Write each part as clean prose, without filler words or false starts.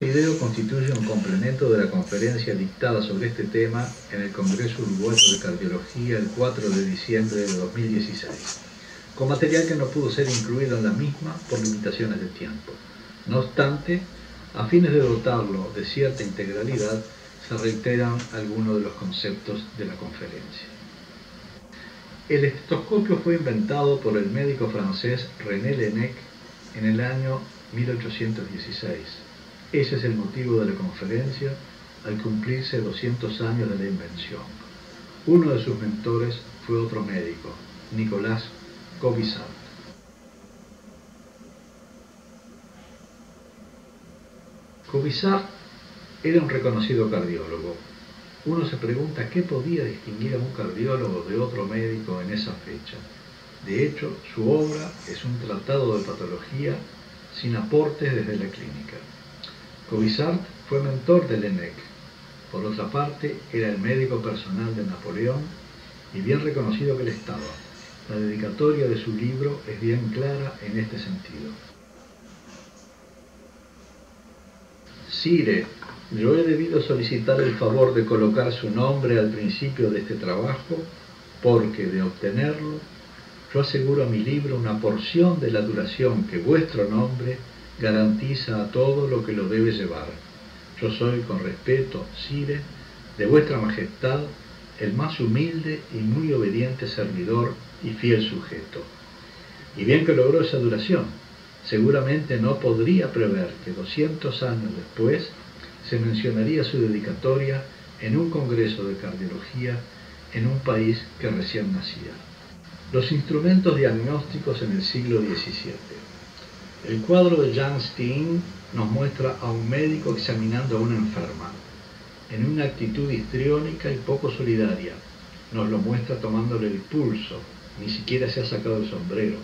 Este video constituye un complemento de la conferencia dictada sobre este tema en el Congreso Uruguayo de Cardiología el 4 de diciembre de 2016, con material que no pudo ser incluido en la misma por limitaciones de tiempo. No obstante, a fines de dotarlo de cierta integralidad, se reiteran algunos de los conceptos de la conferencia. El estetoscopio fue inventado por el médico francés René Laennec en el año 1816. Ese es el motivo de la conferencia al cumplirse 200 años de la invención. Uno de sus mentores fue otro médico, Nicolas Commissaert. Commissaert era un reconocido cardiólogo. Uno se pregunta qué podía distinguir a un cardiólogo de otro médico en esa fecha. De hecho, su obra es un tratado de patología sin aportes desde la clínica. Commissaert fue mentor de Laennec. Por otra parte, era el médico personal de Napoleón y bien reconocido que él estaba. La dedicatoria de su libro es bien clara en este sentido. Sire, yo he debido solicitar el favor de colocar su nombre al principio de este trabajo porque, de obtenerlo, yo aseguro a mi libro una porción de la duración que vuestro nombre garantiza a todo lo que lo debe llevar. Yo soy, con respeto, Sire, de vuestra majestad, el más humilde y muy obediente servidor y fiel sujeto. Y bien que logró esa duración, seguramente no podría prever que 200 años después se mencionaría su dedicatoria en un congreso de cardiología en un país que recién nacía. Los instrumentos diagnósticos en el siglo XVII. El cuadro de Jan Steen nos muestra a un médico examinando a una enferma, en una actitud histriónica y poco solidaria. Nos lo muestra tomándole el pulso, ni siquiera se ha sacado el sombrero.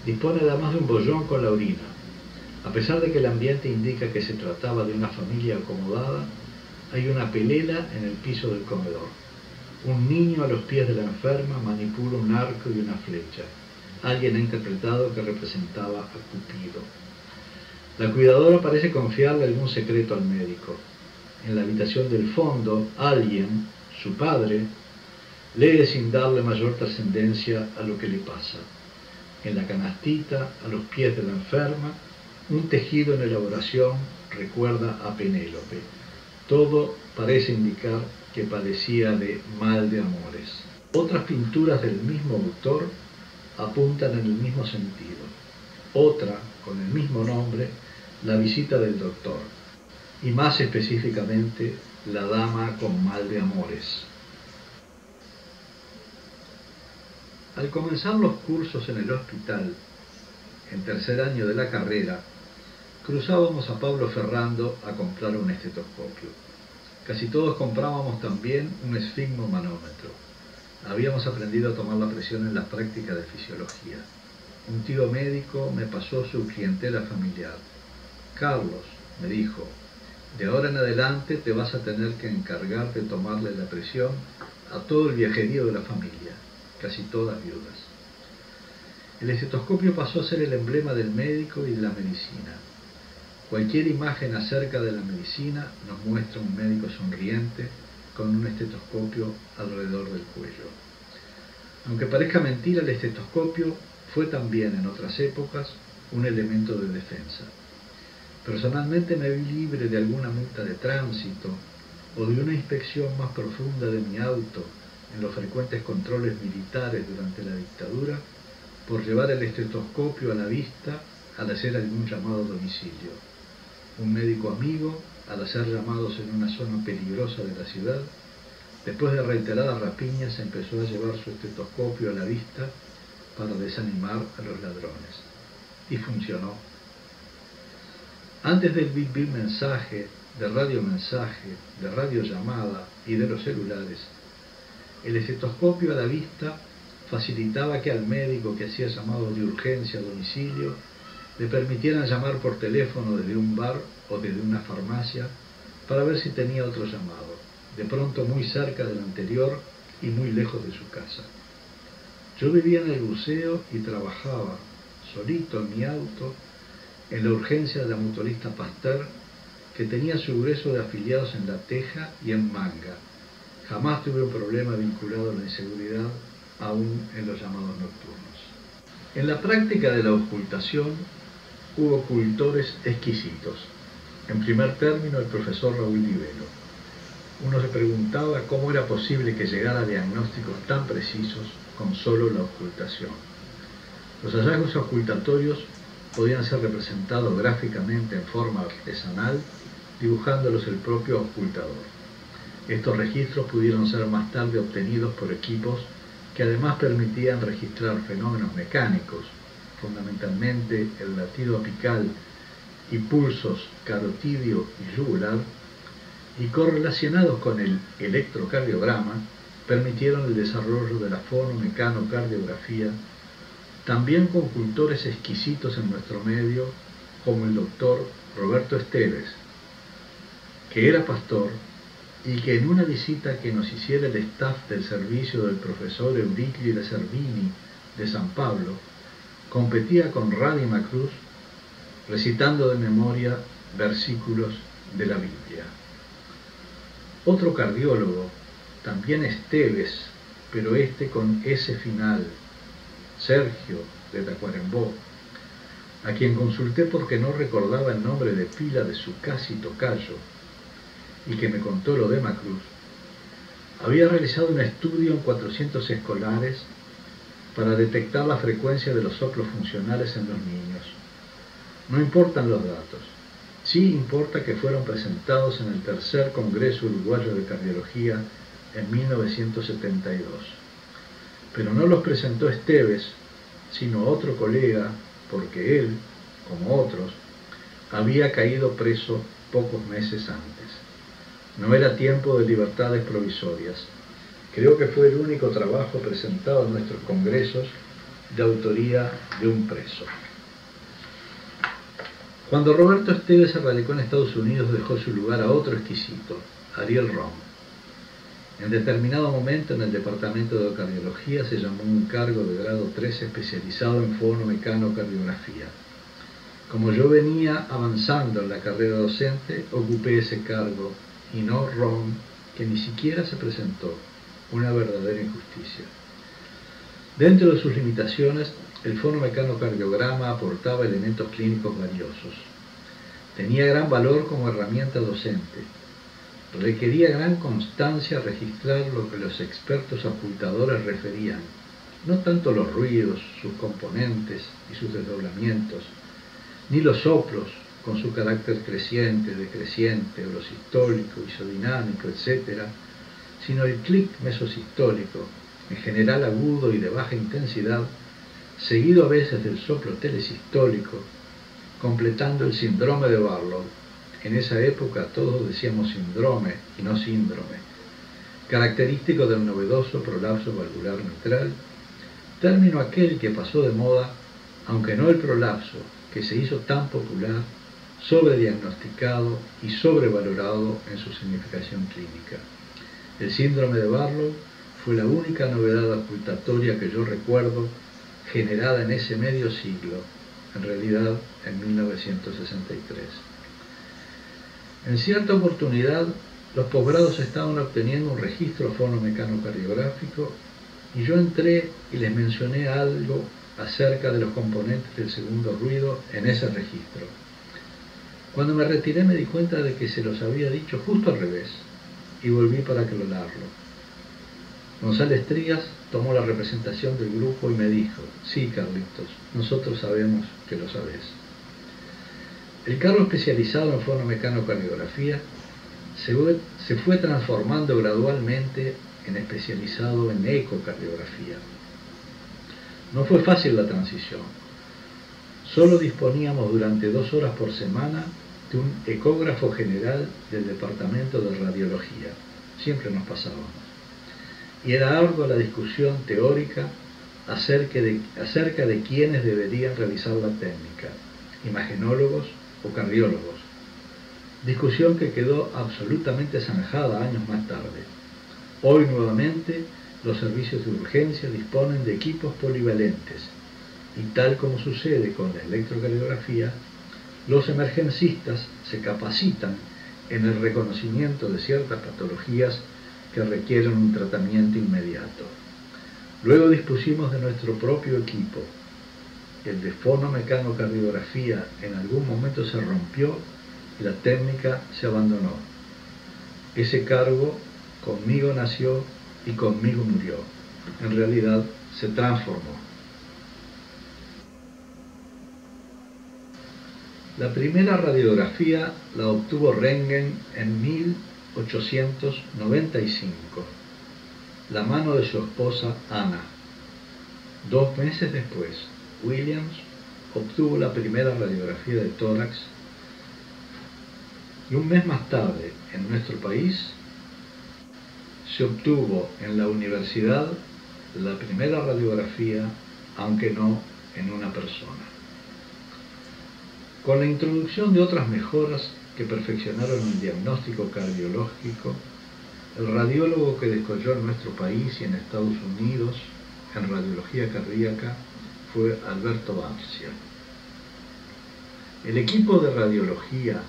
Dispone además de un bollón con la orina. A pesar de que el ambiente indica que se trataba de una familia acomodada, hay una pelela en el piso del comedor. Un niño a los pies de la enferma manipula un arco y una flecha. Alguien ha interpretado que representaba a Cupido. La cuidadora parece confiarle algún secreto al médico. En la habitación del fondo, alguien, su padre, lee sin darle mayor trascendencia a lo que le pasa. En la canastita, a los pies de la enferma, un tejido en elaboración recuerda a Penélope. Todo parece indicar que padecía de mal de amores. Otras pinturas del mismo autor apuntan en el mismo sentido. Otra, con el mismo nombre, La visita del doctor, y más específicamente, La dama con mal de amores. Al comenzar los cursos en el hospital, en tercer año de la carrera, cruzábamos a Pablo Ferrando a comprar un estetoscopio. Casi todos comprábamos también un esfigmomanómetro. Habíamos aprendido a tomar la presión en las prácticas de fisiología. Un tío médico me pasó su clientela familiar. Carlos, me dijo, de ahora en adelante te vas a tener que encargar de tomarle la presión a todo el viajerío de la familia, casi todas viudas. El estetoscopio pasó a ser el emblema del médico y de la medicina. Cualquier imagen acerca de la medicina nos muestra un médico sonriente con un estetoscopio alrededor del cuello. Aunque parezca mentira, el estetoscopio fue también en otras épocas un elemento de defensa. Personalmente me vi libre de alguna multa de tránsito o de una inspección más profunda de mi auto en los frecuentes controles militares durante la dictadura por llevar el estetoscopio a la vista al hacer algún llamado a domicilio. Un médico amigo, al hacer llamados en una zona peligrosa de la ciudad, después de reiteradas rapiñas, empezó a llevar su estetoscopio a la vista para desanimar a los ladrones. Y funcionó. Antes del bip bip mensaje, de radiomensaje, de radiollamada y de los celulares, el estetoscopio a la vista facilitaba que al médico que hacía llamados de urgencia a domicilio le permitieran llamar por teléfono desde un bar o desde una farmacia para ver si tenía otro llamado, de pronto muy cerca del anterior y muy lejos de su casa. Yo vivía en el buceo y trabajaba, solito en mi auto, en la urgencia de la mutualista Pasteur, que tenía su grueso de afiliados en La Teja y en Manga. Jamás tuve un problema vinculado a la inseguridad, aún en los llamados nocturnos. En la práctica de la ocultación hubo cultores exquisitos. En primer término, el profesor Raúl Divelo. Uno se preguntaba cómo era posible que llegara a diagnósticos tan precisos con solo la ocultación. Los hallazgos ocultatorios podían ser representados gráficamente en forma artesanal, dibujándolos el propio ocultador. Estos registros pudieron ser más tarde obtenidos por equipos que además permitían registrar fenómenos mecánicos, fundamentalmente el latido apical y pulsos carotidio y yugular, y correlacionados con el electrocardiograma, permitieron el desarrollo de la fonomecanocardiografía, también con cultores exquisitos en nuestro medio, como el doctor Roberto Esteves, que era pastor y que en una visita que nos hiciera el staff del servicio del profesor Euriquio Cervini de San Pablo, competía con Radi Macruz recitando de memoria versículos de la Biblia. Otro cardiólogo, también Esteves, pero este con S final, Sergio de Tacuarembó, a quien consulté porque no recordaba el nombre de pila de su casi tocayo, y que me contó lo de Macruz, había realizado un estudio en 400 escolares para detectar la frecuencia de los soplos funcionales en los niños. No importan los datos, sí importa que fueron presentados en el tercer Congreso Uruguayo de Cardiología en 1972. Pero no los presentó Esteves, sino otro colega, porque él, como otros, había caído preso pocos meses antes. No era tiempo de libertades provisorias. Creo que fue el único trabajo presentado en nuestros congresos de autoría de un preso. Cuando Roberto Esteves se radicó en Estados Unidos, dejó su lugar a otro exquisito, Ariel Rom. En determinado momento en el departamento de cardiología se llamó un cargo de grado 3 especializado en fonomecanocardiografía. Como yo venía avanzando en la carrera docente, ocupé ese cargo y no Rom, que ni siquiera se presentó, una verdadera injusticia. Dentro de sus limitaciones, el fonomecanocardiograma aportaba elementos clínicos valiosos. Tenía gran valor como herramienta docente. Requería gran constancia registrar lo que los expertos ocultadores referían, no tanto los ruidos, sus componentes y sus desdoblamientos, ni los soplos con su carácter creciente, decreciente, orosistólico, isodinámico, etc., sino el clic mesosistólico, en general agudo y de baja intensidad, seguido a veces del soplo telesistólico, completando el síndrome de Barlow. En esa época todos decíamos síndrome y no síndrome, característico del novedoso prolapso valvular mitral, término aquel que pasó de moda, aunque no el prolapso, que se hizo tan popular, sobrediagnosticado y sobrevalorado en su significación clínica. El síndrome de Barlow fue la única novedad ocultatoria que yo recuerdo generada en ese medio siglo, en realidad en 1963. En cierta oportunidad, los posgrados estaban obteniendo un registro fonomecanocardiográfico y yo entré y les mencioné algo acerca de los componentes del segundo ruido en ese registro. Cuando me retiré me di cuenta de que se los había dicho justo al revés y volví para aclararlo. González Trías tomó la representación del grupo y me dijo: sí, Carlitos, nosotros sabemos que lo sabés. El cargo especializado en fonomecanocardiografía se fue transformando gradualmente en especializado en ecocardiografía. No fue fácil la transición. Solo disponíamos durante 2 horas por semana de un ecógrafo general del departamento de radiología. Siempre nos pasábamos. Y era ardua la discusión teórica acerca de quiénes deberían realizar la técnica, imagenólogos o cardiólogos. Discusión que quedó absolutamente zanjada años más tarde. Hoy nuevamente los servicios de urgencia disponen de equipos polivalentes y tal como sucede con la electrocardiografía, Los emergencistas se capacitan en el reconocimiento de ciertas patologías que requieren un tratamiento inmediato. Luego dispusimos de nuestro propio equipo. El de fonomecanocardiografía en algún momento se rompió y la técnica se abandonó. Ese cargo conmigo nació y conmigo murió. En realidad se transformó. La primera radiografía la obtuvo Röntgen en 1895, la mano de su esposa Anna. 2 meses después, Williams obtuvo la primera radiografía de tórax y 1 mes más tarde, en nuestro país, se obtuvo en la universidad la primera radiografía, aunque no en una persona. Con la introducción de otras mejoras que perfeccionaron el diagnóstico cardiológico, el radiólogo que descolló en nuestro país y en Estados Unidos en radiología cardíaca fue Alberto Barcia. El equipo de radiología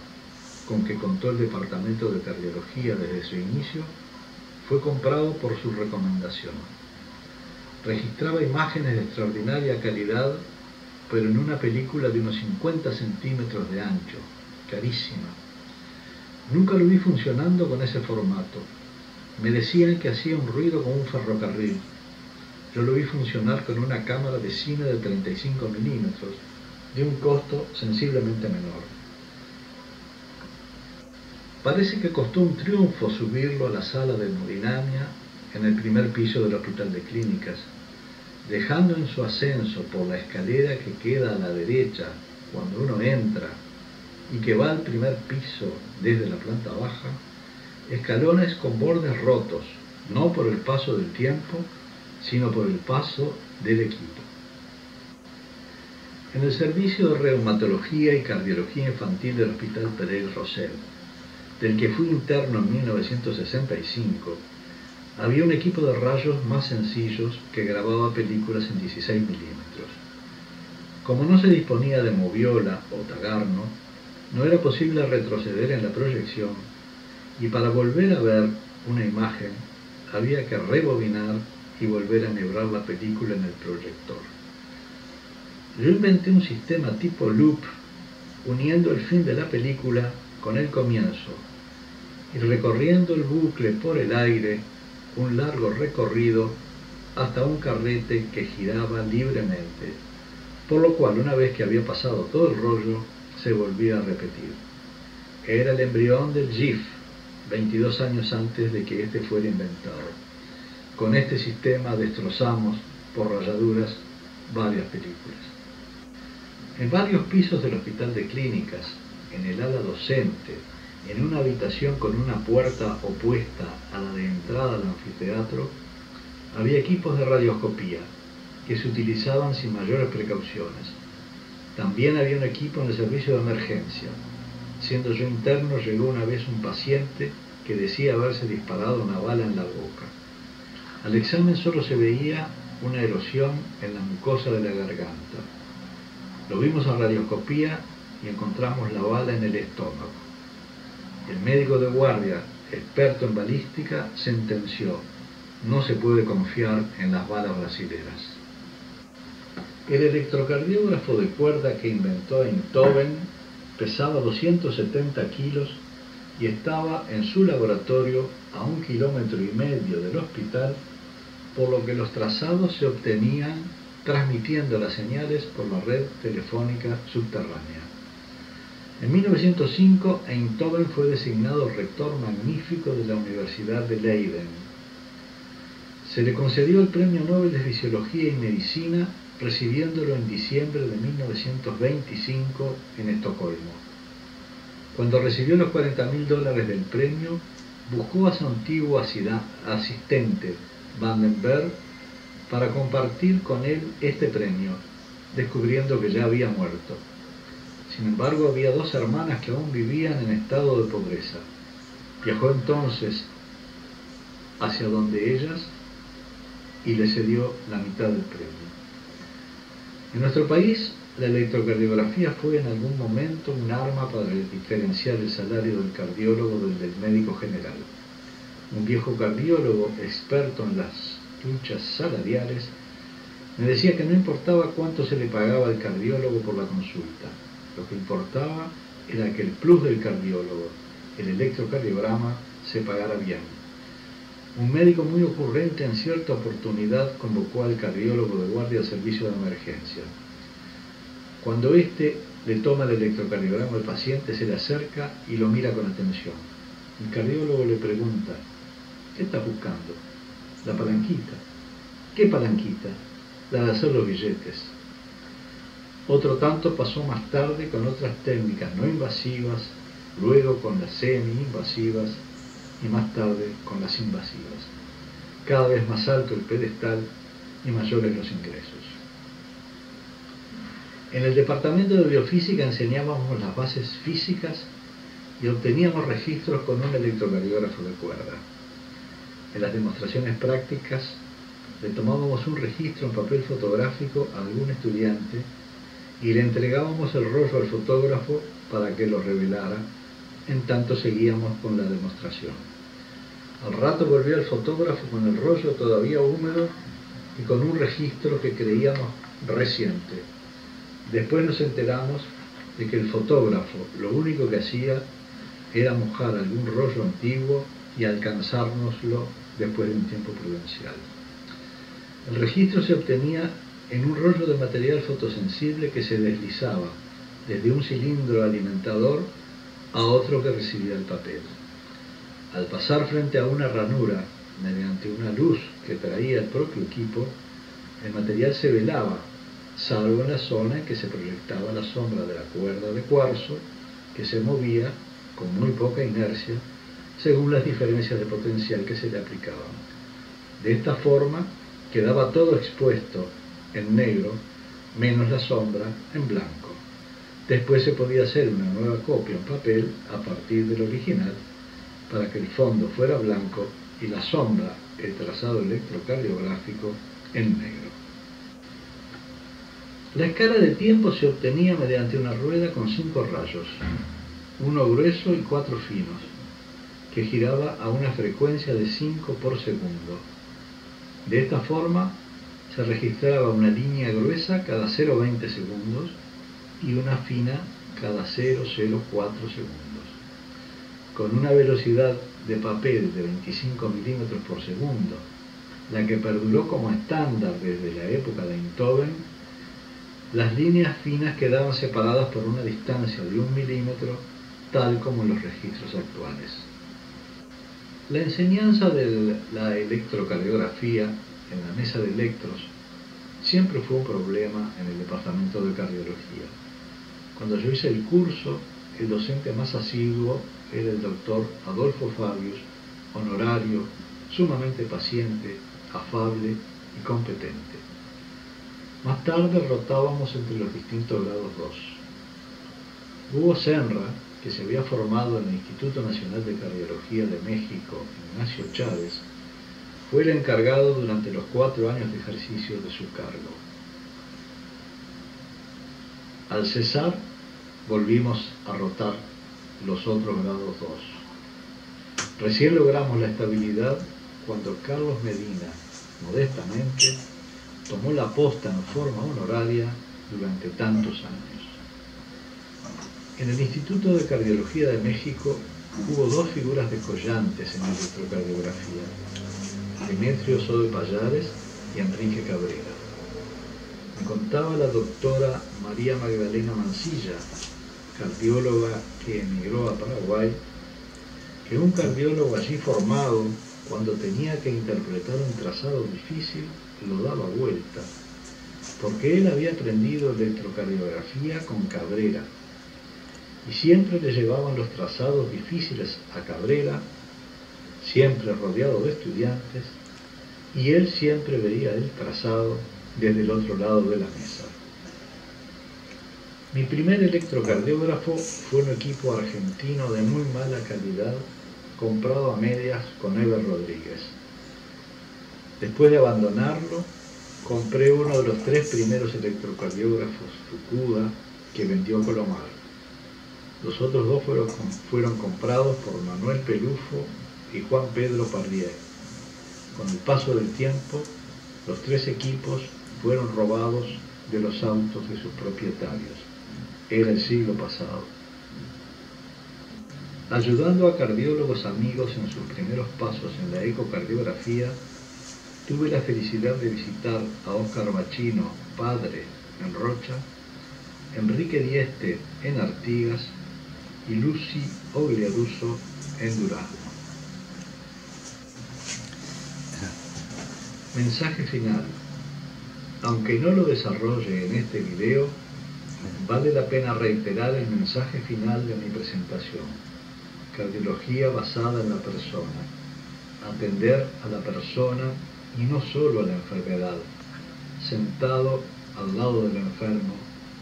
con que contó el departamento de cardiología desde su inicio fue comprado por su recomendación. Registraba imágenes de extraordinaria calidad, pero en una película de unos 50 centímetros de ancho, carísima. Nunca lo vi funcionando con ese formato. Me decían que hacía un ruido como un ferrocarril. Yo lo vi funcionar con una cámara de cine de 35 milímetros, de un costo sensiblemente menor. Parece que costó un triunfo subirlo a la sala de hemodinamia en el primer piso del Hospital de Clínicas, dejando en su ascenso por la escalera que queda a la derecha cuando uno entra y que va al primer piso desde la planta baja, escalones con bordes rotos, no por el paso del tiempo, sino por el paso del equipo. En el servicio de reumatología y cardiología infantil del Hospital Pereira Rosell, del que fui interno en 1965, había un equipo de rayos más sencillos que grababa películas en 16 milímetros. Como no se disponía de moviola o tagarno, no era posible retroceder en la proyección y para volver a ver una imagen había que rebobinar y volver a enhebrar la película en el proyector. Yo inventé un sistema tipo loop uniendo el fin de la película con el comienzo y recorriendo el bucle por el aire, un largo recorrido hasta un carrete que giraba libremente, por lo cual una vez que había pasado todo el rollo, se volvía a repetir. Era el embrión del GIF, 22 años antes de que este fuera inventado. Con este sistema destrozamos, por rayaduras, varias películas. En varios pisos del Hospital de Clínicas, en el ala docente, en una habitación con una puerta opuesta a la de entrada al anfiteatro, había equipos de radioscopía que se utilizaban sin mayores precauciones. También había un equipo en el servicio de emergencia. Siendo yo interno, llegó una vez un paciente que decía haberse disparado una bala en la boca. Al examen solo se veía una erosión en la mucosa de la garganta. Lo vimos a radioscopía y encontramos la bala en el estómago. El médico de guardia, experto en balística, sentenció: no se puede confiar en las balas brasileras. El electrocardiógrafo de cuerda que inventó Einthoven pesaba 270 kilos y estaba en su laboratorio a 1,5 kilómetros del hospital, por lo que los trazados se obtenían transmitiendo las señales por la red telefónica subterránea. En 1905, Einthoven fue designado rector magnífico de la Universidad de Leiden. Se le concedió el Premio Nobel de Fisiología y Medicina, recibiéndolo en diciembre de 1925 en Estocolmo. Cuando recibió los $40.000 del premio, buscó a su antiguo asistente, Vandenberg, para compartir con él este premio, descubriendo que ya había muerto. Sin embargo, había 2 hermanas que aún vivían en estado de pobreza. Viajó entonces hacia donde ellas y le cedió la mitad del premio. En nuestro país La electrocardiografía fue en algún momento un arma para diferenciar el salario del cardiólogo del médico general. Un viejo cardiólogo experto en las luchas salariales me decía que no importaba cuánto se le pagaba al cardiólogo por la consulta. Lo que importaba era que el plus del cardiólogo, el electrocardiograma, se pagara bien. Un médico muy ocurrente en cierta oportunidad convocó al cardiólogo de guardia al servicio de emergencia. Cuando éste le toma el electrocardiograma al paciente, se le acerca y lo mira con atención. El cardiólogo le pregunta: ¿qué estás buscando? La palanquita. ¿Qué palanquita? La de hacer los billetes. Otro tanto pasó más tarde con otras técnicas no invasivas, luego con las semi-invasivas y más tarde con las invasivas. Cada vez más alto el pedestal y mayores los ingresos. En el departamento de biofísica enseñábamos las bases físicas y obteníamos registros con un electrocardiógrafo de cuerda. En las demostraciones prácticas le tomábamos un registro en papel fotográfico a algún estudiante y le entregábamos el rollo al fotógrafo para que lo revelara, en tanto seguíamos con la demostración. Al rato volvió el fotógrafo con el rollo todavía húmedo y con un registro que creíamos reciente. Después nos enteramos de que el fotógrafo lo único que hacía era mojar algún rollo antiguo y alcanzárnoslo después de un tiempo prudencial. El registro se obtenía en un rollo de material fotosensible que se deslizaba desde un cilindro alimentador a otro que recibía el papel. Al pasar frente a una ranura, mediante una luz que traía el propio equipo, el material se velaba, salvo en la zona en que se proyectaba la sombra de la cuerda de cuarzo, que se movía con muy poca inercia según las diferencias de potencial que se le aplicaban. De esta forma quedaba todo expuesto en negro, menos la sombra en blanco. Después se podía hacer una nueva copia en papel a partir del original para que el fondo fuera blanco y la sombra, el trazado electrocardiográfico, en negro. La escala de tiempo se obtenía mediante una rueda con 5 rayos, uno grueso y 4 finos, que giraba a una frecuencia de 5 por segundo. De esta forma se registraba una línea gruesa cada 0,20 segundos y una fina cada 0,04 segundos. Con una velocidad de papel de 25 milímetros por segundo, la que perduró como estándar desde la época de Einthoven, las líneas finas quedaban separadas por una distancia de 1 milímetro, tal como en los registros actuales. La enseñanza de la electrocardiografía en la mesa de electros siempre fue un problema en el departamento de cardiología. Cuando yo hice el curso, el docente más asiduo era el doctor Adolfo Fabius, honorario, sumamente paciente, afable y competente. Más tarde rotábamos entre los distintos grados 2. Hugo Senra, que se había formado en el Instituto Nacional de Cardiología de México, Ignacio Chávez, fue el encargado durante los 4 años de ejercicio de su cargo. Al cesar, volvimos a rotar los otros grados 2. Recién logramos la estabilidad cuando Carlos Medina, modestamente, tomó la posta en forma honoraria durante tantos años. En el Instituto de Cardiología de México hubo 2 figuras descollantes en la electrocardiografía: Demetrio Soto de Pallares y Enrique Cabrera. Me contaba la doctora María Magdalena Mancilla, cardióloga que emigró a Paraguay, que un cardiólogo allí formado, cuando tenía que interpretar un trazado difícil, lo daba vuelta, porque él había aprendido electrocardiografía con Cabrera, y siempre le llevaban los trazados difíciles a Cabrera, siempre rodeado de estudiantes, y él siempre veía el trazado desde el otro lado de la mesa. Mi primer electrocardiógrafo fue un equipo argentino de muy mala calidad, comprado a medias con Eber Rodríguez. Después de abandonarlo, compré uno de los 3 primeros electrocardiógrafos Fukuda que vendió Colomar. Los otros 2 fueron comprados por Manuel Pelufo y Juan Pedro Pardier. Con el paso del tiempo, los 3 equipos fueron robados de los autos de sus propietarios. Era el siglo pasado. Ayudando a cardiólogos amigos en sus primeros pasos en la ecocardiografía, tuve la felicidad de visitar a Óscar Bachino, padre, en Rocha, Enrique Dieste en Artigas y Lucy Ogliaruso en Durazno. Mensaje final. Aunque no lo desarrolle en este video, vale la pena reiterar el mensaje final de mi presentación. Cardiología basada en la persona. Atender a la persona y no solo a la enfermedad, sentado al lado del enfermo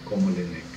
como el enemigo.